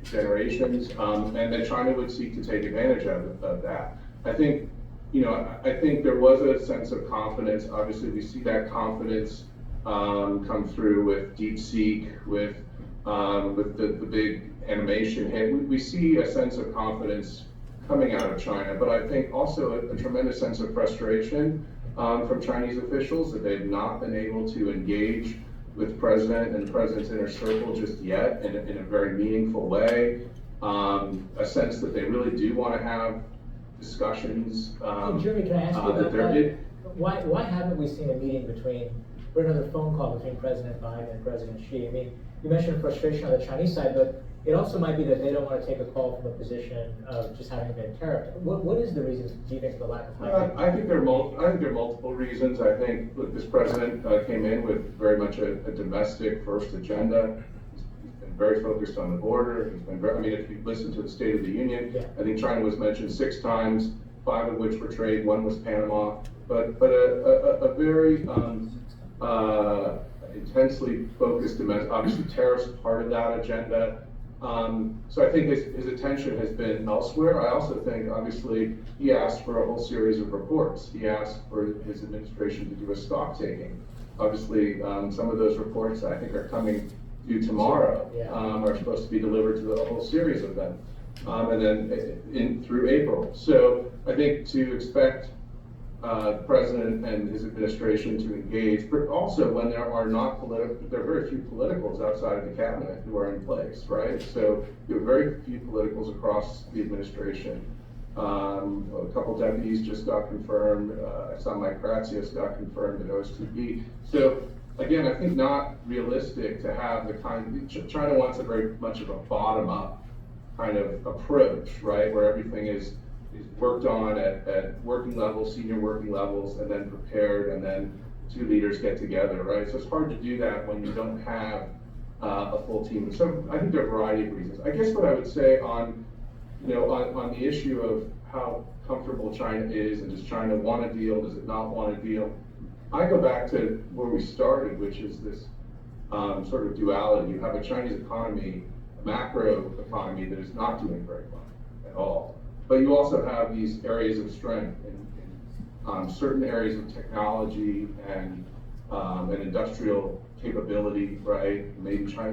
generations, and that China would seek to take advantage of that. I think there was a sense of confidence. Obviously, we see that confidence come through with DeepSeek, with the big animation hit. We see a sense of confidence coming out of China, but I think also a tremendous sense of frustration from Chinese officials that they've not been able to engage with the president and the president's inner circle just yet in a very meaningful way. A sense that they really do want to have discussions. Jeremie, can I ask you about that? Why haven't we seen a meeting or another phone call between President Biden and President Xi? I mean, you mentioned frustration on the Chinese side, but it also might be that they don't want to take a call from a position of just having been tariffed. What is the reason, do you think, for the lack of time? I think there are multiple reasons. I think this president came in with very much a domestic first agenda. Very focused on the border. He's been very, if you listen to the State of the Union, yeah. I think China was mentioned 6 times, 5 of which were trade, 1 was Panama. But a very intensely focused domestic. Obviously, tariffs part of that agenda. So I think his attention has been elsewhere. I also think, obviously, he asked for a whole series of reports. He asked for his administration to do a stock taking. Obviously, some of those reports I think are coming due tomorrow, are supposed to be delivered to a whole series of them, and then through April. So I think to expect the president and his administration to engage, but also when there are very few politicals outside of the cabinet who are in place, right? So there are very few politicals across the administration. A couple deputies just got confirmed. I saw Mike Grazius got confirmed at OSTP. So again, I think not realistic to have China wants a very much of a bottom-up kind of approach, right? Where everything is worked on at working levels, senior working levels, and then prepared, and then 2 leaders get together, right? So it's hard to do that when you don't have a full team. So I think there are a variety of reasons. I guess what I would say on the issue of how comfortable China is, and does China want a deal, does it not want a deal? I go back to where we started, which is this sort of duality. You have a Chinese economy, a macro economy that is not doing very well at all. But you also have these areas of strength in certain areas of technology and industrial capability, right?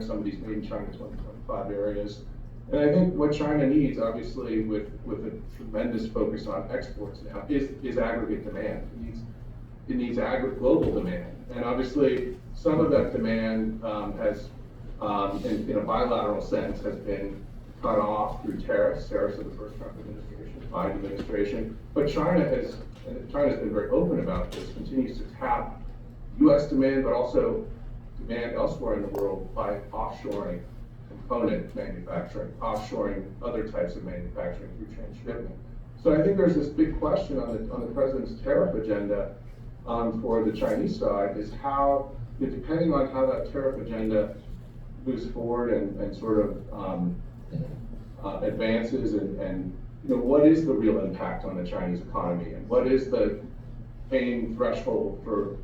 Somebody's made in China 2025 areas. And I think what China needs, obviously, with a tremendous focus on exports now, is aggregate demand. It needs global demand. And obviously, some of that demand has, in a bilateral sense, has been cut off through tariffs of the first Trump administration, the Biden administration. But China's been very open about this, continues to tap U.S. demand, but also demand elsewhere in the world by offshoring component manufacturing, offshoring other types of manufacturing through transshipment. So I think there's this big question on the president's tariff agenda for the Chinese side is how, depending on how that tariff agenda moves forward and sort of advances and what is the real impact on the Chinese economy, and what is the pain threshold for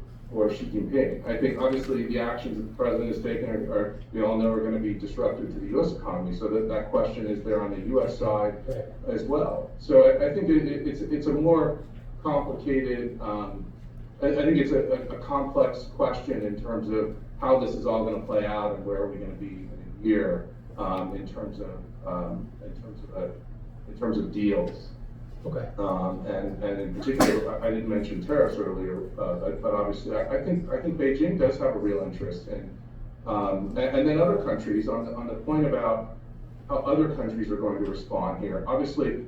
Xi Jinping? I think obviously the actions that the president has taken are we all know are going to be disruptive to the U.S. economy. So that question is there on the U.S. side as well. So I think it's a more complicated. I think it's a complex question in terms of how this is all going to play out and where are we going to be in a year in terms of deals. Okay. And in particular, I didn't mention tariffs earlier, but obviously, I think Beijing does have a real interest in, and then other countries on the point about how other countries are going to respond here. Obviously,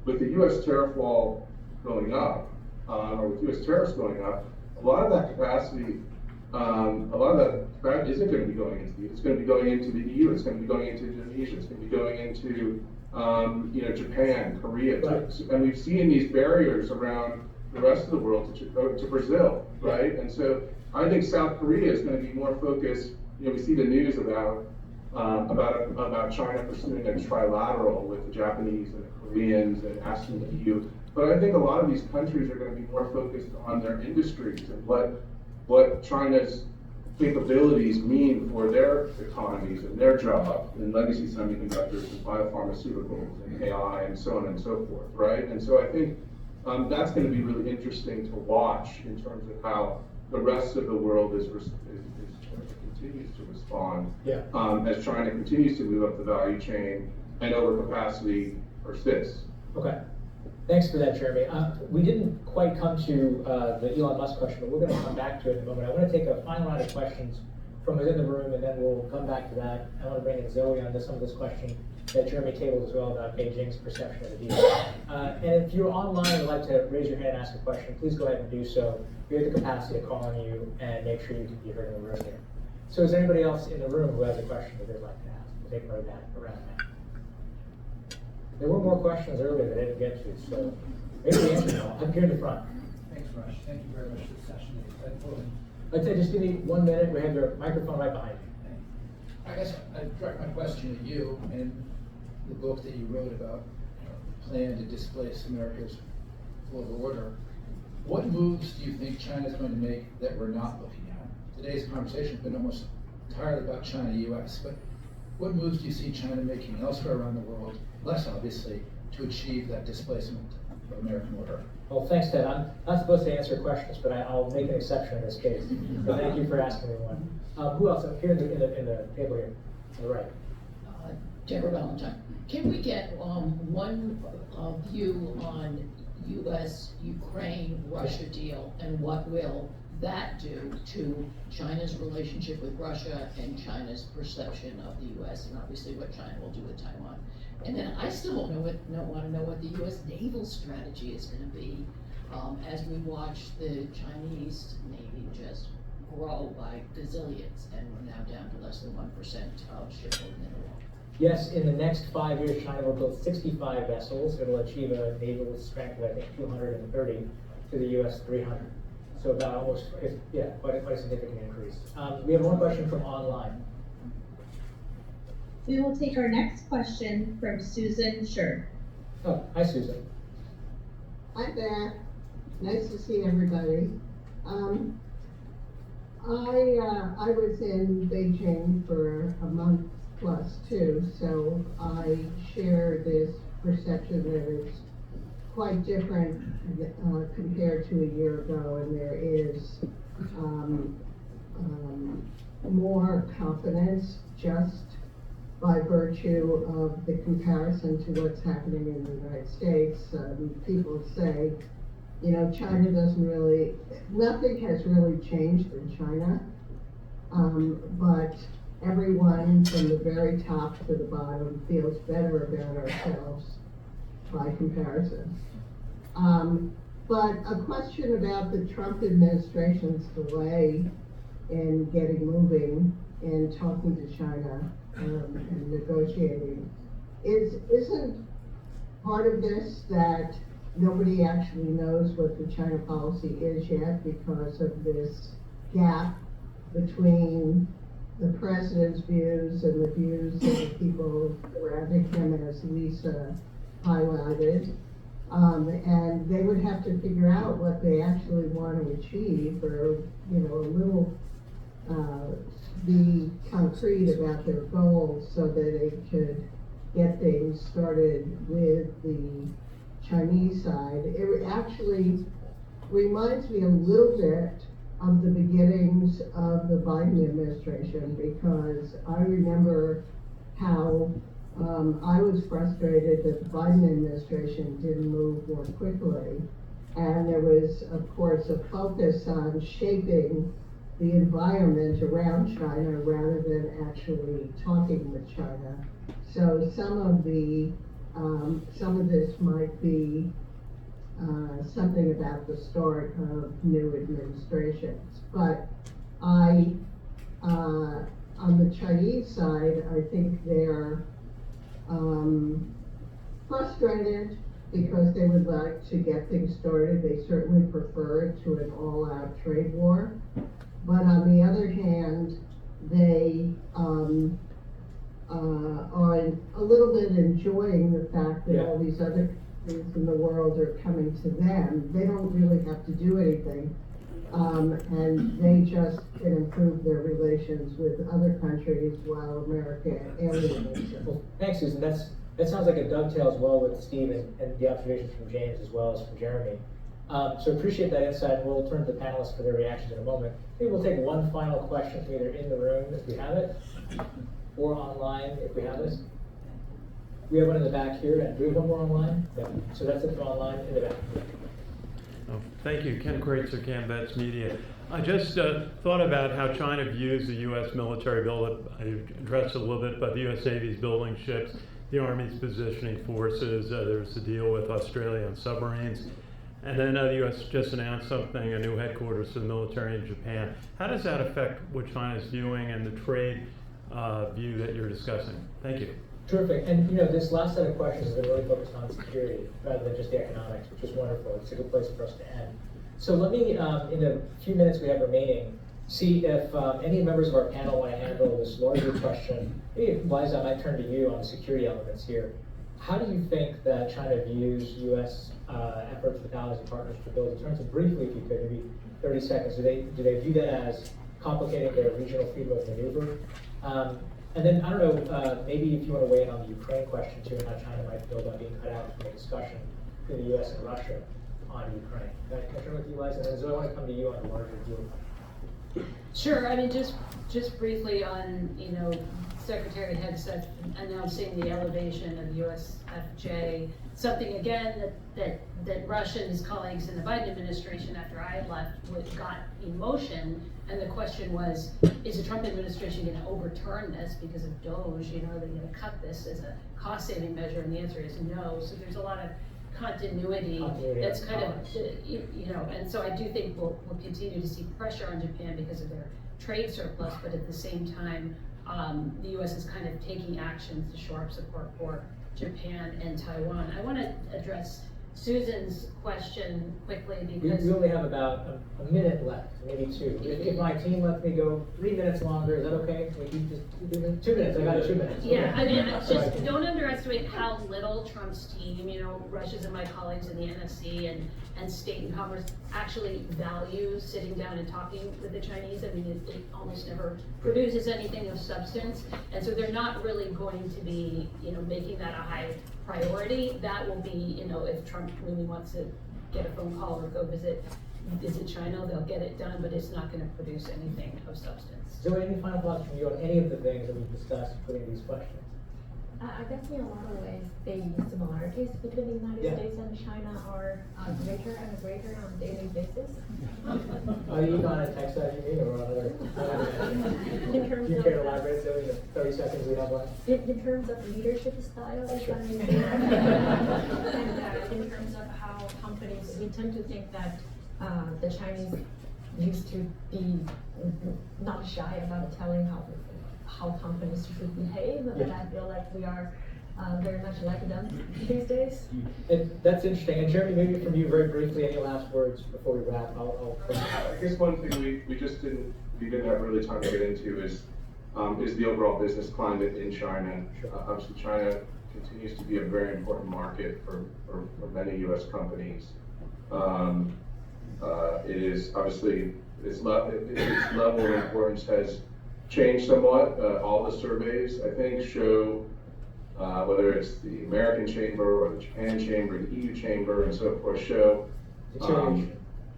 with the U.S. tariff wall going up, or with U.S. tariffs going up, a lot of that capacity, isn't going to be going into it's going to be going into the EU. It's going to be going into Indonesia. It's going to be going into Japan, Korea, and we've seen these barriers around the rest of the world to Brazil, right? And so I think South Korea is going to be more focused. We see the news about China pursuing a trilateral with the Japanese and the Koreans and asking the EU. But I think a lot of these countries are going to be more focused on their industries and what China's capabilities mean for their economies and their jobs and legacy semiconductors and biopharmaceuticals and AI and so on and so forth, right? And so I think that's going to be really interesting to watch in terms of how the rest of the world continues to respond as China continues to move up the value chain and overcapacity persists. Okay. Thanks for that, Jeremie. We didn't quite come to the Elon Musk question, but we're going to come back to it in a moment. I want to take a final round of questions from within the room, and then we'll come back to that. I want to bring in Zoe on some of this question that Jeremie tabled as well about Beijing's perception of the deal. And if you're online and would like to raise your hand and ask a question, please go ahead and do so. We have the capacity to call on you and make sure you can be heard in the room here. So is there anybody else in the room who has a question that they'd like to ask? We'll take around that. There were more questions earlier that I didn't get to, so maybe the answer now. I'm here in the front. Thanks, Rush. Thank you very much for the session. I'd say just give me 1 minute. We have your microphone right behind you. I guess I'd direct my question to you and the book that you wrote about plan to displace America's global order. What moves do you think China's going to make that we're not looking at? Today's conversation has been almost entirely about China-US, but what moves do you see China making elsewhere around the world, less obviously, to achieve that displacement of American order? Well, thanks, Ted. I'm not supposed to answer questions, but I'll make an exception in this case. So thank you for asking me one. Who else? Here in the table here, on the right. Deborah Valentine. Can we get one view on U.S.-Ukraine-Russia deal, and what will that do to China's relationship with Russia and China's perception of the U.S., and obviously what China will do with Taiwan? And then I still want to know what the U.S. naval strategy is going to be as we watch the Chinese Navy just grow by gazillions, and we're now down to less than 1% of shipbuilding in the world. Yes, in the next 5 years, China will build 65 vessels. It will achieve a naval strength of, I think, 230 to the U.S. 300. So about almost, quite a significant increase. We have one question from online. We will take our next question from Susan Scher. Oh, hi, Susan. Hi there. Nice to see everybody. I was in Beijing for a month plus too, so I share this perception that it's quite different compared to a year ago, and there is more confidence just by virtue of the comparison to what's happening in the United States. People say, China nothing has really changed in China, but everyone from the very top to the bottom feels better about ourselves by comparison. But a question about the Trump administration's delay in getting moving and talking to China and negotiating. Isn't part of this that nobody actually knows what the China policy is yet because of this gap between the president's views and the views of the people surrounding him, as Liza highlighted. And they would have to figure out what they actually want to achieve, or, a little, be concrete about their goals so that they could get things started with the Chinese side. It actually reminds me a little bit of the beginnings of the Biden administration, because I remember how I was frustrated that the Biden administration didn't move more quickly. And there was, of course, a focus on shaping the environment around China rather than actually talking with China. So some of this might be something about the start of new administrations. But on the Chinese side, I think they're frustrated because they would like to get things started. They certainly prefer it to an all-out trade war. But on the other hand, they are a little bit enjoying the fact that all these other countries in the world are coming to them. They don't really have to do anything. And they just can improve their relations with other countries while America alienates them. Well, thanks, Susan. That sounds like it dovetails well with Steve and the observations from James as well as from Jeremie. So appreciate that insight, and we'll turn to the panelists for their reactions in a moment. Maybe we'll take one final question from either in the room, if we have it, or online, if we have it. We have one in the back here, and do we have one more online? Yeah. So that's it for online, in the back. Oh, thank you, Ken Kreitzer, Canvets Media. I just thought about how China views the U.S. military buildup. I addressed it a little bit, but the U.S. Navy's building ships, the Army's positioning forces. There's the deal with Australia on submarines. And then the U.S. just announced something, a new headquarters for the military in Japan. How does that affect what China's viewing and the trade view that you're discussing? Thank you. Terrific. And this last set of questions has been really focused on security rather than just the economics, which is wonderful. It's a good place for us to end. So let me, in the few minutes we have remaining, see if any members of our panel want to handle this larger question. Maybe, Liza, I might turn to you on the security elements here. How do you think that China views U.S. efforts with allies and partners to build? In terms of briefly, if you could, maybe 30 seconds, do they view that as complicating their regional freedom of maneuver? And then, I don't know, maybe if you want to weigh in on the Ukraine question too, and how China might feel about being cut out from the discussion between the U.S. and Russia on Ukraine. Can I turn with you, Liza? And then Zoe, I want to come to you on the larger view. Sure. I mean, just briefly on, Secretary Hegseth announcing the elevation of USFJ, something again that Russia and his colleagues in the Biden administration after I left got in motion. And the question was, is the Trump administration going to overturn this because of Doge? Are they going to cut this as a cost-saving measure? And the answer is no. So there's a lot of continuity that's kind of, and so I do think we'll continue to see pressure on Japan because of their trade surplus, but at the same time, the U.S. is kind of taking actions to shore up support for Japan and Taiwan. I want to address Susan's question quickly because we only have about a minute left, maybe two. If my team lets me go 3 minutes longer, is that okay? Can we keep just 2 minutes? I got 2 minutes. Yeah, I mean, just don't underestimate how little Trump's team, Russia's and my colleagues in the NSC and State and Commerce actually value sitting down and talking with the Chinese. I mean, it almost never produces anything of substance, and so they're not really going to be, making that a high priority. That will be, if Trump really wants to get a phone call or go visit China, they'll get it done, but it's not going to produce anything of substance. Zoe, any final thoughts from you on any of the things that we've discussed, including these questions? I guess in a lot of ways, the similarities between the United States and China are greater and greater on a daily basis. Are you on a text that you mean, or on other? In terms you of, care to elaborate, Zoe, the 30 seconds we have left? In terms of leadership style, Sure. and in terms of how companies, we tend to think that the Chinese used to be not shy about telling how companies should behave, and I feel like we are very much like them these days. And that's interesting. And Jeremie, maybe from you very briefly, any last words before we wrap? I guess one thing we didn't have really time to get into is the overall business climate in China. Sure. Obviously, China continues to be a very important market for many US companies. It is obviously, its level of importance has changed somewhat. All the surveys, I think, show, whether it's the American Chamber or the Japan Chamber, the EU Chamber, and so forth, show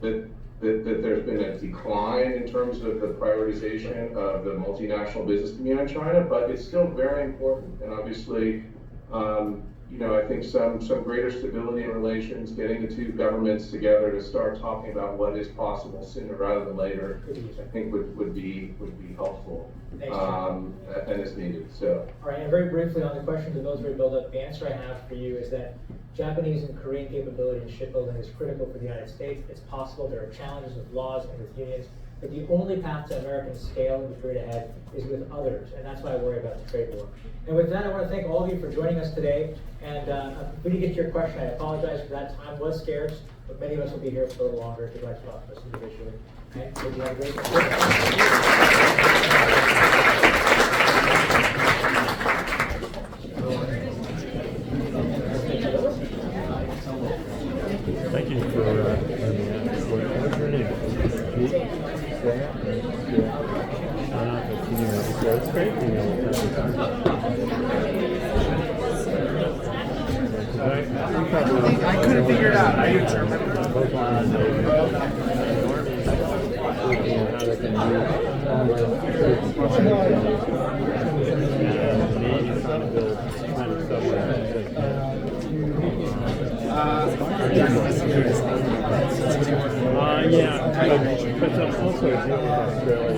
that there's been a decline in terms of the prioritization of the multinational business community in China, but it's still very important. And obviously, you know, I think some greater stability in relations, getting the two governments together to start talking about what is possible sooner rather than later, I think would be helpful. And is needed. So. All right, and very briefly on the question of the military buildup, the answer I have for you is that Japanese and Korean capability in shipbuilding is critical for the United States. It's possible. There are challenges with laws and with unions, but the only path to American scale in the period ahead is with others, and that's why I worry about the trade war. And with that, I want to thank all of you for joining us today. And if we didn't get to your question, I apologize for that. Time was scarce, but many of us will be here for a little longer if you'd like to talk to us individually. And hope you have a great Thank you for letting me ask. What's your name? It's great being able to I couldn't figure it out. I didn't remember. Yeah, but I'm also a deal with Australia.